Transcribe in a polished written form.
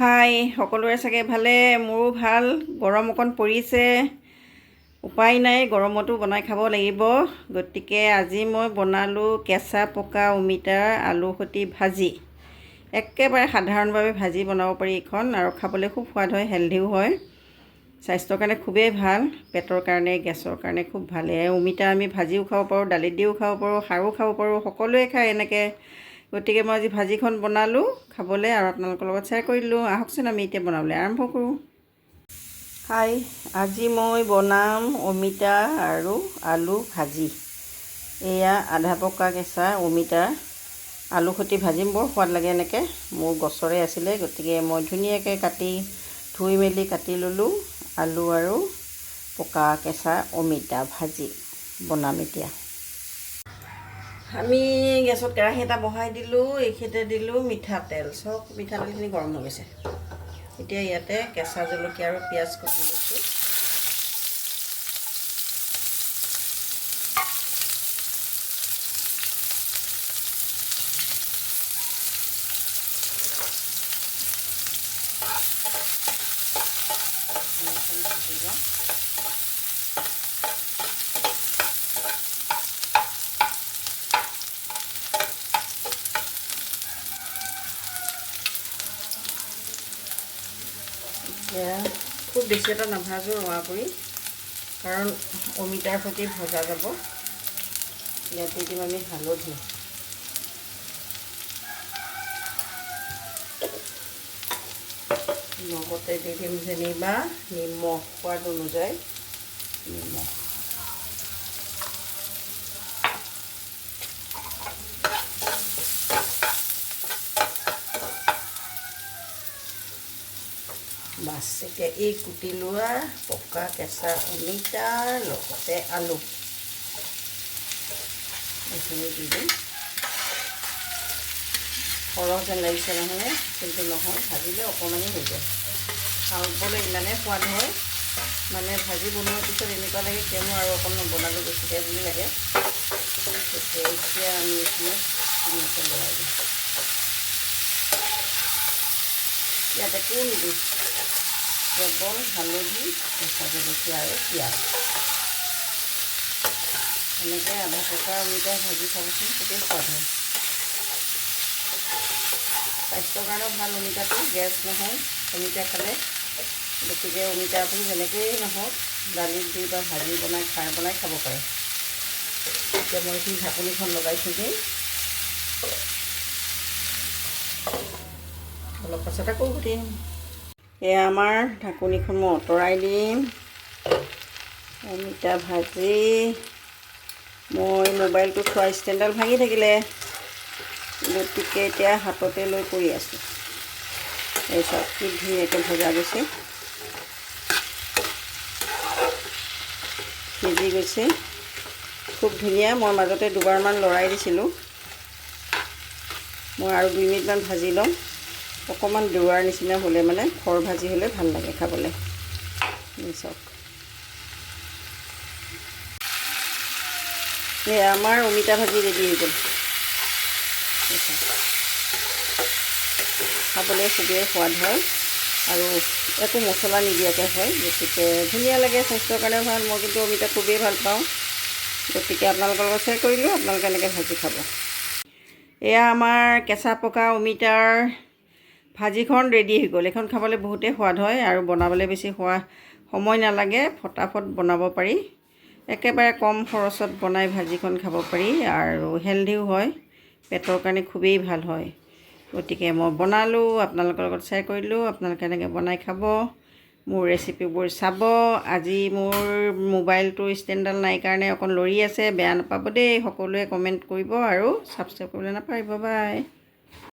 হাই সকলোৰে চাগে ভালে মোৰো ভাল গৰম অকণ পৰিছে উপায় নাই গৰমতো বনাই খাব লাগিব গতিকে আজি মই বনালোঁ কেঁচা পকা অমিতাৰ আলু সৈতে ভাজি একেবাৰে সাধাৰণভাৱে ভাজি বনাব পাৰি এখন আৰু খাবলৈ খুব সোৱাদ হয় হেলদিও হয় স্বাস্থ্যৰ কাৰণে খুবেই ভাল পেটৰ কাৰণে গেছৰ কাৰণে খুব ভাল এই অমিতা আমি ভাজিও খাব পাৰোঁ দালিত দিও খাব পাৰোঁ সাৰো খাব পাৰোঁ সকলোৱে খায় এনেকৈ গতিকে মই আজি ভাজিখন বনালোঁ খাবলৈ আৰু আপোনালোকৰ লগত শ্বেয়াৰ কৰিলোঁ আহকচোন আমি এতিয়া বনাবলৈ আৰম্ভ কৰোঁ হাই আজি মই বনাম অমিতা আৰু আলু ভাজি এয়া আধা পকা কেঁচা অমিতা আলু সৈতে ভাজিম বৰ সোৱাদ লাগে এনেকৈ মোৰ গছৰে আছিলে গতিকে মই ধুনীয়াকৈ ধুই মেলি কাটি ল'লোঁ আলু আৰু পকা কেঁচা অমিতা ভাজি বনাম এতিয়া আমি গেছত কেৰাহী এটা বহাই দিলোঁ এইখিনিতে দিলোঁ মিঠাতেল চব মিঠাতেলখিনি গৰম হৈ গৈছে এতিয়া ইয়াতে কেঁচা জলকীয়া আৰু পিঁয়াজ কুটি লৈছোঁ এতিয়া খুব বেছি এটা নাভাজোঁ ৰঙা কৰি কাৰণ অমিতাৰ সৈতে ভজা যাব ইয়াতে দিম আমি হালধি লগতে দি দিম যেনিবা নিমখ সোৱাদ অনুযায়ী নিমখ বাছ এতিয়া এই কুটি লোৱা পকা কেঁচা অমিতাৰ লগতে আলু এইখিনি দি দিম সৰহ যেন লাগিছে নহয় কিন্তু নহয় ভাজিলে অকণমানি হৈ যায় খাবলৈ ইমানেই সোৱাদ হয় মানে ভাজি বনোৱাৰ পিছত এনেকুৱা লাগে কিয়নো আৰু অকণ নবনালোঁ বেছিকৈ বুলি লাগে এতিয়া আমি এইখিনি ধুনীয়াকৈ লৰাই দিম ইয়াত একো নিদিওঁ কেৱল হালধি কেঁচা জলকীয়া আৰু পিঁয়াজ এনেকৈ আধা পকা অমিতা ভাজি খাবচোন খুবেই সোৱাদ হয় স্বাস্থ্যৰ কাৰণেও ভাল অমিতাটো গেছ নহয় অমিতা খালে গতিকে অমিতা আপুনি যেনেকৈয়ে নহওক দালিত দি বা ভাজি বনাই খাৰ বনাই খাব পাৰে এতিয়া মই এইখিনি ঢাকনিখন লগাই থৈ দিম অলপ পাছত আকৌ ঘটিম এয়া আমাৰ ঢাকনিখন মই আঁতৰাই দিম অমিতা ভাজি মই মোবাইলটো থোৱা ষ্টেণ্ডডাল ভাঙি থাকিলে গতিকে এতিয়া হাততে লৈ কৰি আছোঁ এই চব কি ধুনীয়াকৈ ভজা গৈছে সিজি গৈছে খুব ধুনীয়া মই মাজতে দুবাৰমান লৰাই দিছিলোঁ মই আৰু 2 মিনিটমান ভাজি ল'ম অকণমান দুৱাৰ নিচিনা হ'লে মানে খৰ ভাজি হ'লে ভাল লাগে খাবলৈ চাওক এই আমাৰ অমিতা ভাজি ৰেডি হৈ গ'ল খাবলৈ খুবেই সোৱাদ হয় আৰু একো মছলা নিদিয়াকৈ হয় গতিকে ধুনীয়া লাগে স্বাস্থ্যৰ কাৰণে ভাল মই কিন্তু অমিতা খুবেই ভাল পাওঁ গতিকে আপোনালোকৰ লগত শ্বেয়াৰ কৰিলোঁ আপোনালোকে এনেকৈ ভাজি খাব এয়া আমাৰ কেঁচা পকা অমিতাৰ ভাজিখন ৰেডি হৈ গ'ল এইখন খাবলৈ বহুতেই সোৱাদ হয় আৰু বনাবলৈ বেছি সময় নালাগে ফটাফট বনাব পাৰি একেবাৰে কম খৰচত বনাই ভাজিখন খাব পাৰি আৰু হেলদিও হয় পেটৰ কাৰণে খুবেই ভাল হয় গতিকে মই বনালোঁ আপোনালোকৰ লগত শ্বেয়াৰ কৰিলোঁ আপোনালোকে এনেকৈ বনাই খাব মোৰ ৰেচিপিবোৰ চাব আজি মোৰ মোবাইলটো ষ্টেণ্ডডাল নাই কাৰণে অকণ লৰি আছে বেয়া নাপাব দেই সকলোৱে কমেণ্ট কৰিব আৰু ছাবস্ক্ৰাইব কৰিবলৈ নাপাহৰিব বাই